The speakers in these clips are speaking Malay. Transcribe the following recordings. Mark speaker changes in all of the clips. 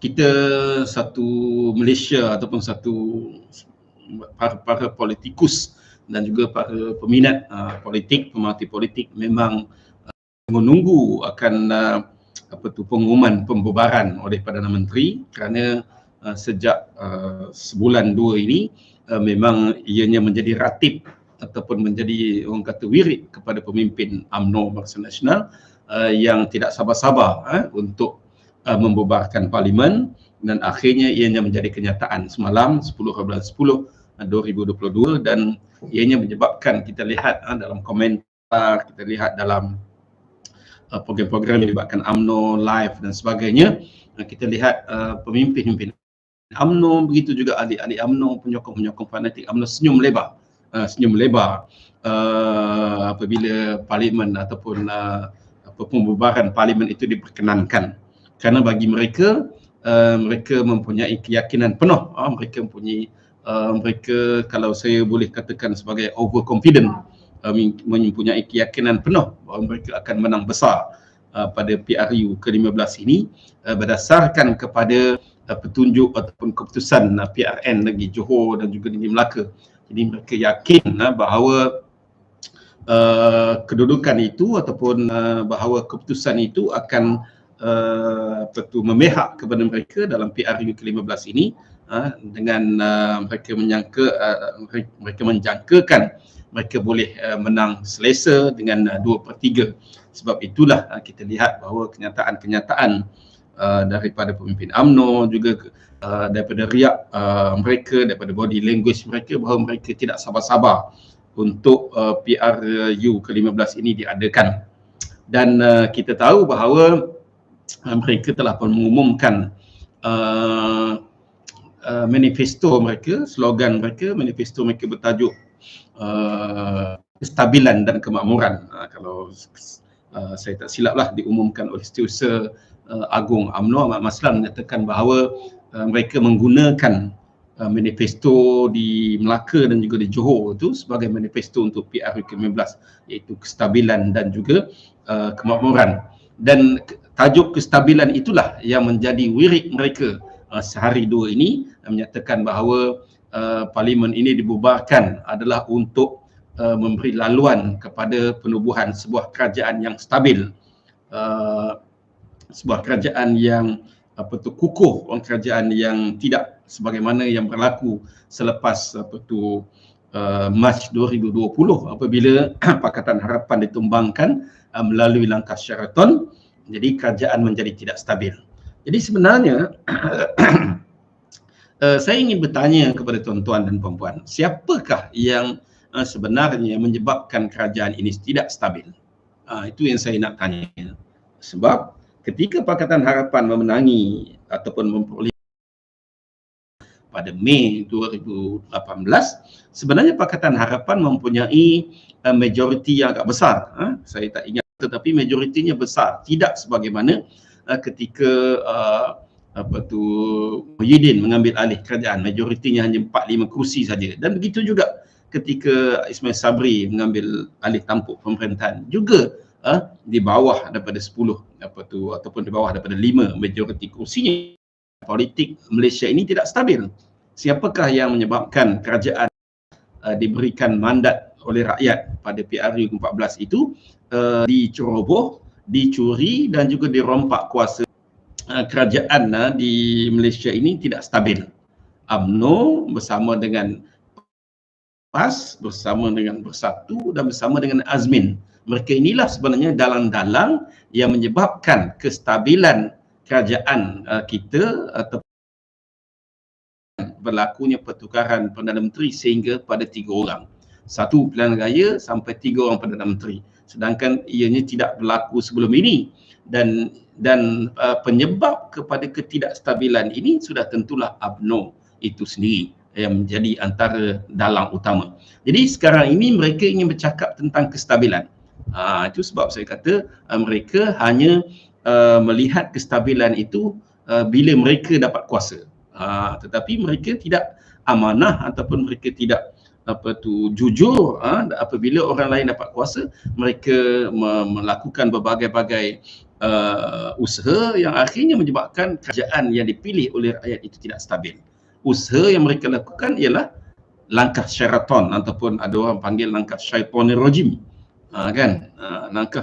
Speaker 1: kita satu Malaysia ataupun satu para politikus dan juga para peminat politik, pemerhati politik memang menunggu akan pengumuman pembubaran oleh Perdana Menteri, kerana sejak sebulan dua ini memang ianya menjadi ratib ataupun menjadi orang kata wirid kepada pemimpin UMNO Barisan Nasional yang tidak sabar-sabar untuk membubarkan parlimen, dan akhirnya ianya menjadi kenyataan semalam 10 bulan 10 2022, dan ianya menyebabkan kita lihat dalam komentar, kita lihat dalam program-program yang melibatkan UMNO live dan sebagainya, kita lihat pemimpin-pemimpin UMNO, begitu juga adik-adik UMNO, penyokong-penyokong fanatik UMNO senyum lebar apabila parlimen ataupun pembubaran parlimen itu diperkenankan, kerana bagi mereka mereka mempunyai keyakinan penuh, mereka kalau saya boleh katakan sebagai overconfident, mempunyai keyakinan penuh bahawa mereka akan menang besar pada PRU ke-15 ini berdasarkan kepada petunjuk ataupun keputusan PRN negeri Johor dan juga negeri Melaka. Jadi mereka yakin bahawa kedudukan itu ataupun bahawa keputusan itu akan memihak kepada mereka dalam PRU ke-15 ini, dengan mereka menjangkakan mereka boleh menang selesa dengan 2/3. Sebab itulah kita lihat bahawa kenyataan-kenyataan daripada pemimpin UMNO, juga daripada riak mereka, daripada body language mereka, bahawa mereka tidak sabar-sabar untuk PRU ke-15 ini diadakan. Dan kita tahu bahawa mereka telah pun mengumumkan manifesto mereka, slogan mereka, manifesto mereka bertajuk kestabilan dan kemakmuran. Kalau saya tak silaplah diumumkan oleh Setiausaha Agung UMNO Ahmad Maslan, menyatakan bahawa mereka menggunakan manifesto di Melaka dan juga di Johor itu sebagai manifesto untuk PRU ke-15, iaitu kestabilan dan juga kemakmuran. Dan tajuk kestabilan itulah yang menjadi wirid mereka sehari dua ini, menyatakan bahawa parlimen ini dibubarkan adalah untuk memberi laluan kepada penubuhan sebuah kerajaan yang stabil, sebuah kerajaan yang kukuh, kerajaan yang tidak sebagaimana yang berlaku selepas Mac 2020 apabila Pakatan Harapan ditumbangkan melalui langkah Sheraton. Jadi kerajaan menjadi tidak stabil. Jadi sebenarnya saya ingin bertanya kepada tuan-tuan dan puan-puan, siapakah yang sebenarnya menyebabkan kerajaan ini tidak stabil? Itu yang saya nak tanya. Sebab ketika Pakatan Harapan memenangi ataupun memperoleh pada Mei 2018, sebenarnya Pakatan Harapan mempunyai majoriti yang agak besar. Saya tak ingat, tetapi majoritinya besar. Tidak sebagaimana ketika Muhyiddin mengambil alih kerajaan, majoritinya hanya 4-5 kursi saja. Dan begitu juga ketika Ismail Sabri mengambil alih tampuk pemerintahan, juga di bawah daripada 10 ataupun di bawah daripada 5 majoriti kursinya. Politik Malaysia ini tidak stabil. Siapakah yang menyebabkan kerajaan diberikan mandat oleh rakyat pada PRU ke-14 itu diceroboh, dicuri dan juga dirompak kuasa? Kerajaan di Malaysia ini tidak stabil. UMNO bersama dengan PAS, bersama dengan Bersatu dan bersama dengan Azmin, mereka inilah sebenarnya dalang-dalang yang menyebabkan kestabilan kerajaan kita atau berlakunya pertukaran Perdana Menteri sehingga pada 3 orang. 1 Pilihan Raya sampai 3 orang Perdana Menteri. Sedangkan ianya tidak berlaku sebelum ini. Dan penyebab kepada ketidakstabilan ini sudah tentulah UMNO itu sendiri yang menjadi antara dalang utama. Jadi sekarang ini mereka ingin bercakap tentang kestabilan. Itu sebab saya kata mereka hanya melihat kestabilan itu bila mereka dapat kuasa. Tetapi mereka tidak amanah ataupun mereka tidak jujur apabila orang lain dapat kuasa. Mereka melakukan berbagai-bagai usaha yang akhirnya menyebabkan kerajaan yang dipilih oleh rakyat itu tidak stabil. Usaha yang mereka lakukan ialah langkah Sheraton ataupun ada orang panggil langkah Syaitanir Rajim. Langkah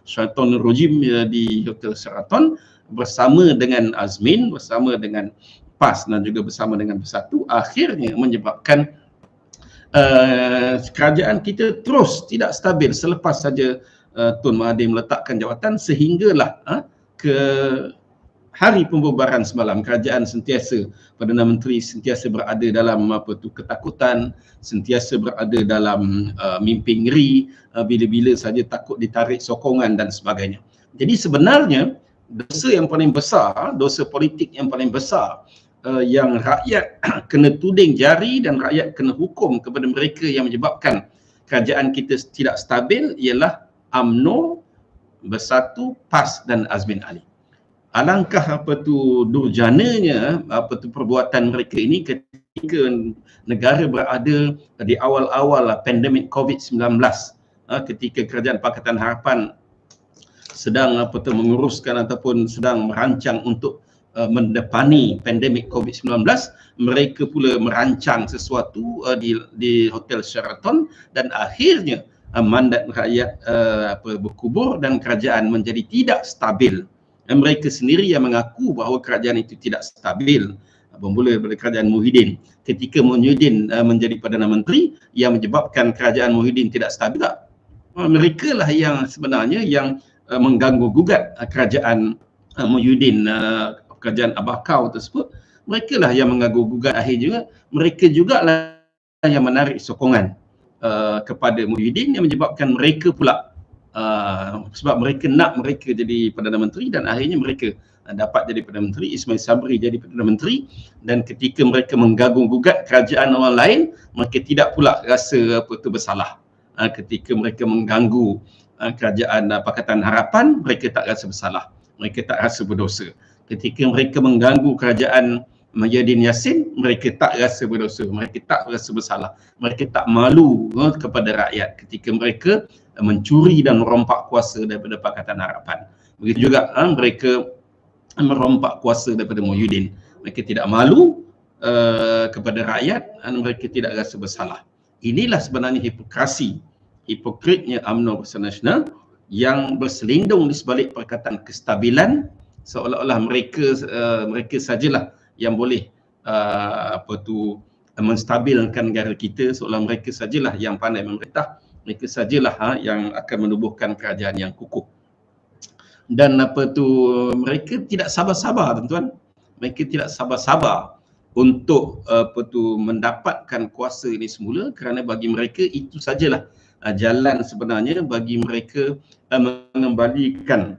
Speaker 1: Syaitanir Rajim di Hotel Sheraton bersama dengan Azmin, bersama dengan PAS dan juga bersama dengan Bersatu, akhirnya menyebabkan kerajaan kita terus tidak stabil selepas saja Tun Mahathir meletakkan jawatan, sehinggalah ke hari pembubaran semalam kerajaan sentiasa, Perdana Menteri sentiasa berada dalam ketakutan, sentiasa berada dalam mimpi ngeri, bila-bila saja takut ditarik sokongan dan sebagainya. Jadi sebenarnya dosa yang paling besar, dosa politik yang paling besar yang rakyat kena tuding jari dan rakyat kena hukum kepada mereka yang menyebabkan kerajaan kita tidak stabil ialah UMNO, Bersatu, PAS dan Azmin Ali. Alangkah durjananya perbuatan mereka ini ketika negara berada di awal-awal pandemik COVID-19, ketika Kerajaan Pakatan Harapan sedang menguruskan ataupun sedang merancang untuk mendepani pandemik COVID-19, mereka pula merancang sesuatu di Hotel Sheraton dan akhirnya mandat rakyat berkubur dan kerajaan menjadi tidak stabil. Dan mereka sendiri yang mengaku bahawa kerajaan itu tidak stabil bermula daripada kerajaan Muhyiddin. Ketika Muhyiddin menjadi Perdana Menteri, yang menyebabkan kerajaan Muhyiddin tidak stabil, mereka lah yang sebenarnya yang mengganggu gugat kerajaan Muhyiddin, kerajaan Abakau tersebut. Mereka lah yang mengganggu gugat, akhirnya mereka jugalah yang menarik sokongan kepada Muhyiddin, yang menyebabkan mereka pula sebab mereka nak mereka jadi Perdana Menteri dan akhirnya mereka dapat jadi Perdana Menteri, Ismail Sabri jadi Perdana Menteri, dan ketika mereka mengganggu gugat kerajaan orang lain, mereka tidak pula rasa bersalah. Ketika mereka mengganggu kerajaan Pakatan Harapan, mereka tak rasa bersalah, mereka tak rasa berdosa. Ketika mereka mengganggu kerajaan Muhyiddin Yassin, mereka tak rasa berdosa, mereka tak rasa bersalah, mereka tak malu kepada rakyat ketika mereka mencuri dan merompak kuasa daripada Pakatan Harapan. Begitu juga mereka merompak kuasa daripada Muhyiddin. Mereka tidak malu kepada rakyat dan mereka tidak rasa bersalah. Inilah sebenarnya hipokritnya UMNO Barisan Nasional yang berselindung di sebalik perkataan kestabilan, seolah-olah mereka sajalah yang boleh menstabilkan negara kita, seolah mereka sajalah yang pandai memerintah, mereka sajalah yang akan menubuhkan kerajaan yang kukuh. Dan mereka tidak sabar-sabar, tuan-tuan. Mereka tidak sabar-sabar untuk mendapatkan kuasa ini semula, kerana bagi mereka itu sajalah jalan sebenarnya bagi mereka mengembalikan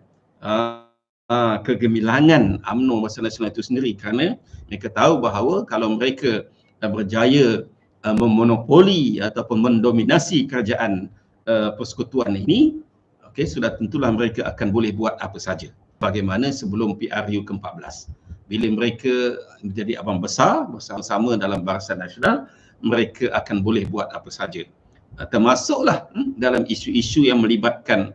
Speaker 1: kegemilangan UMNO Barisan Nasional itu sendiri, kerana mereka tahu bahawa kalau mereka berjaya memonopoli ataupun mendominasi kerajaan persekutuan ini, sudah tentulah mereka akan boleh buat apa saja. Bagaimana sebelum PRU ke-14. Bila mereka menjadi abang besar bersama-sama dalam Barisan Nasional, mereka akan boleh buat apa saja. Termasuklah dalam isu-isu yang melibatkan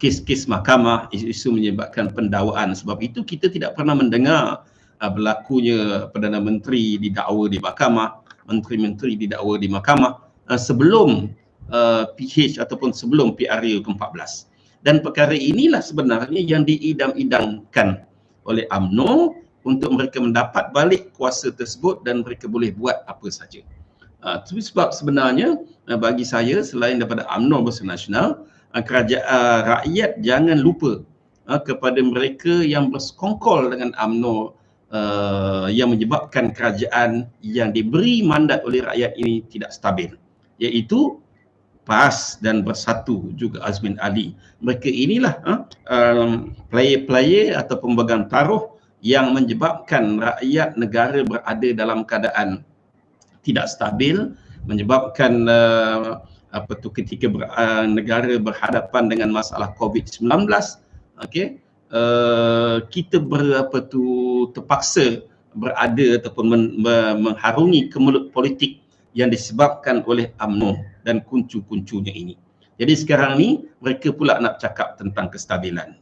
Speaker 1: kes-kes mahkamah, isu-isu menyebabkan pendakwaan. Sebab itu kita tidak pernah mendengar berlakunya Perdana Menteri didakwa di mahkamah, menteri-menteri didakwa di mahkamah sebelum PH ataupun sebelum PRU ke-14. Dan perkara inilah sebenarnya yang diidam-idamkan oleh UMNO untuk mereka mendapat balik kuasa tersebut dan mereka boleh buat apa saja. Sebab sebenarnya bagi saya, selain daripada UMNO Barisan Nasional, kerajaan rakyat jangan lupa kepada mereka yang bersekongkol dengan UMNO yang menyebabkan kerajaan yang diberi mandat oleh rakyat ini tidak stabil, iaitu PAS dan Bersatu, juga Azmin Ali. Mereka inilah player-player atau pemegang taruh yang menyebabkan rakyat negara berada dalam keadaan tidak stabil, menyebabkan ketika negara berhadapan dengan masalah COVID-19, kita terpaksa berada ataupun mengharungi kemelut politik yang disebabkan oleh UMNO dan kuncu-kuncunya ini. Jadi sekarang ni mereka pula nak cakap tentang kestabilan.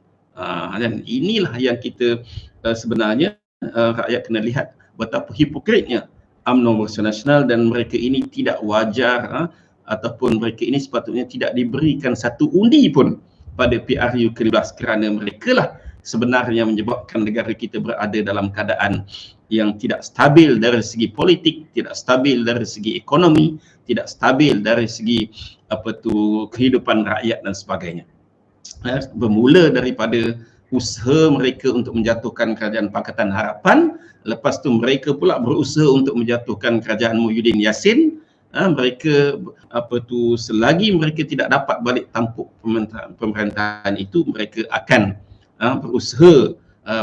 Speaker 1: Dan inilah yang kita sebenarnya rakyat kena lihat betapa hipokritnya UMNO Barisan Nasional, dan mereka ini tidak wajar ataupun mereka ini sepatutnya tidak diberikan satu undi pun pada PRU ke-15, kerana mereka lah sebenarnya menyebabkan negara kita berada dalam keadaan yang tidak stabil dari segi politik, tidak stabil dari segi ekonomi, tidak stabil dari segi kehidupan rakyat dan sebagainya. Bermula daripada usaha mereka untuk menjatuhkan kerajaan Pakatan Harapan, lepas tu mereka pula berusaha untuk menjatuhkan kerajaan Muhyiddin Yassin. Mereka selagi mereka tidak dapat balik tampuk pemerintahan itu, mereka akan berusaha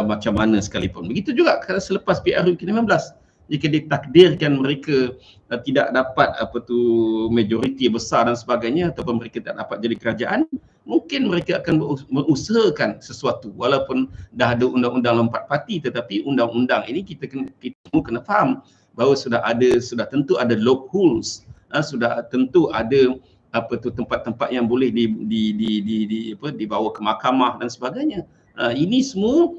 Speaker 1: macam mana sekalipun. Begitu juga selepas PRU ke-15, jika ditakdirkan mereka tidak dapat majoriti besar dan sebagainya, ataupun mereka tidak dapat jadi kerajaan, mungkin mereka akan mengusahakan sesuatu. Walaupun dah ada undang-undang lompat parti, tetapi undang-undang ini kita semua kena faham bahawa sudah tentu ada loopholes, sudah tentu ada tempat-tempat yang boleh dibawa ke mahkamah dan sebagainya. Ini semua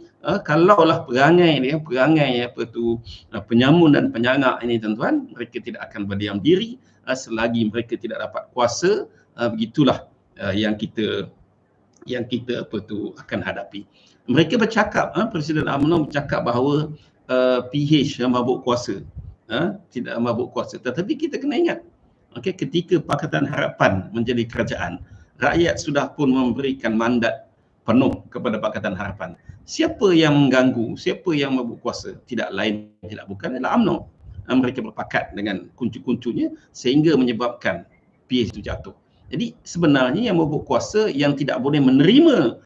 Speaker 1: kalaulah perangai penyamun dan penyangak ini, tuan-tuan, mereka tidak akan berdiam diri selagi mereka tidak dapat kuasa. Begitulah yang kita akan hadapi. Mereka bercakap, Presiden UMNO bercakap bahawa PH mabuk kuasa, tidak mabuk kuasa. Tetapi kita kena ingat, ketika Pakatan Harapan menjadi kerajaan, rakyat sudah pun memberikan mandat penuh kepada Pakatan Harapan. Siapa yang mengganggu, siapa yang mabuk kuasa? Tidak lain, tidak bukan adalah UMNO. Mereka berpakat dengan kuncu-kuncunya sehingga menyebabkan PH itu jatuh. Jadi sebenarnya yang mabuk kuasa, yang tidak boleh menerima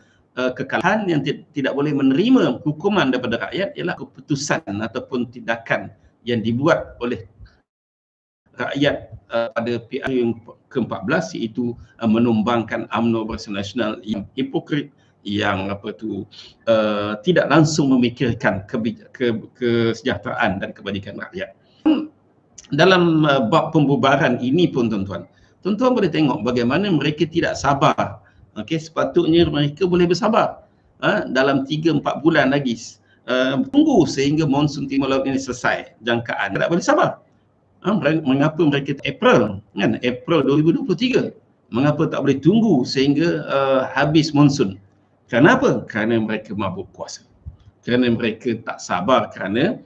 Speaker 1: kekalahan, yang tidak boleh menerima hukuman daripada rakyat, ialah keputusan ataupun tindakan yang dibuat oleh rakyat pada PRU ke-14, iaitu menumbangkan UMNO Barisan Nasional yang hipokrit, yang tidak langsung memikirkan kesejahteraan dan kebajikan rakyat. Dalam bab pembubaran ini pun, tuan-tuan boleh tengok bagaimana mereka tidak sabar. Sepatutnya mereka boleh bersabar dalam 3-4 bulan lagi, tunggu sehingga monsun Timur Laut ini selesai jangkaan. Tak boleh sabar. Mengapa mereka April 2023, mengapa tak boleh tunggu sehingga habis monsun? Kenapa? Kerana mereka mabuk kuasa, kerana mereka tak sabar, kerana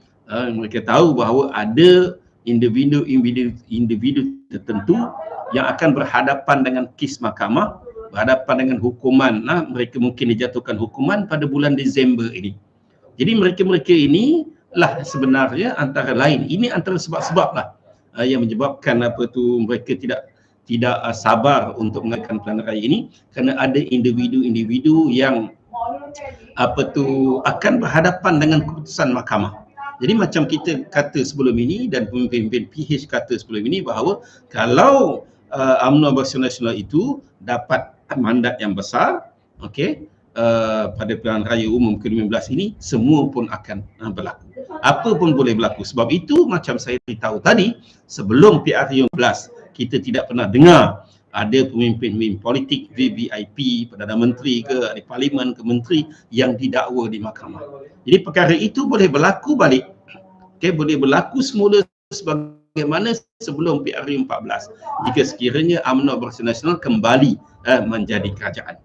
Speaker 1: mereka tahu bahawa ada individu tertentu yang akan berhadapan dengan kes mahkamah, berhadapan dengan hukuman. Mereka mungkin dijatuhkan hukuman pada bulan Disember ini. Jadi mereka ini lah sebenarnya antara lain, ini antara sebab-sebab lah yang menyebabkan mereka tidak sabar untuk mengadakan pilihan raya ini, kerana ada individu-individu yang akan berhadapan dengan keputusan mahkamah. Jadi macam kita kata sebelum ini dan pemimpin PH kata sebelum ini, bahawa kalau UMNO Barisan Nasional itu dapat mandat yang besar, pada pilihan raya umum ke-15 ini, semua pun akan berlaku. Apa pun boleh berlaku. Sebab itu, macam saya beritahu tadi, sebelum PRU 15, kita tidak pernah dengar ada pemimpin politik, VVIP, Perdana Menteri ke, ahli parlimen ke, menteri yang didakwa di mahkamah. Jadi perkara itu boleh berlaku balik. Boleh berlaku semula sebagaimana sebelum PRU 14, jika sekiranya UMNO Barisan Nasional kembali menjadi kerajaan.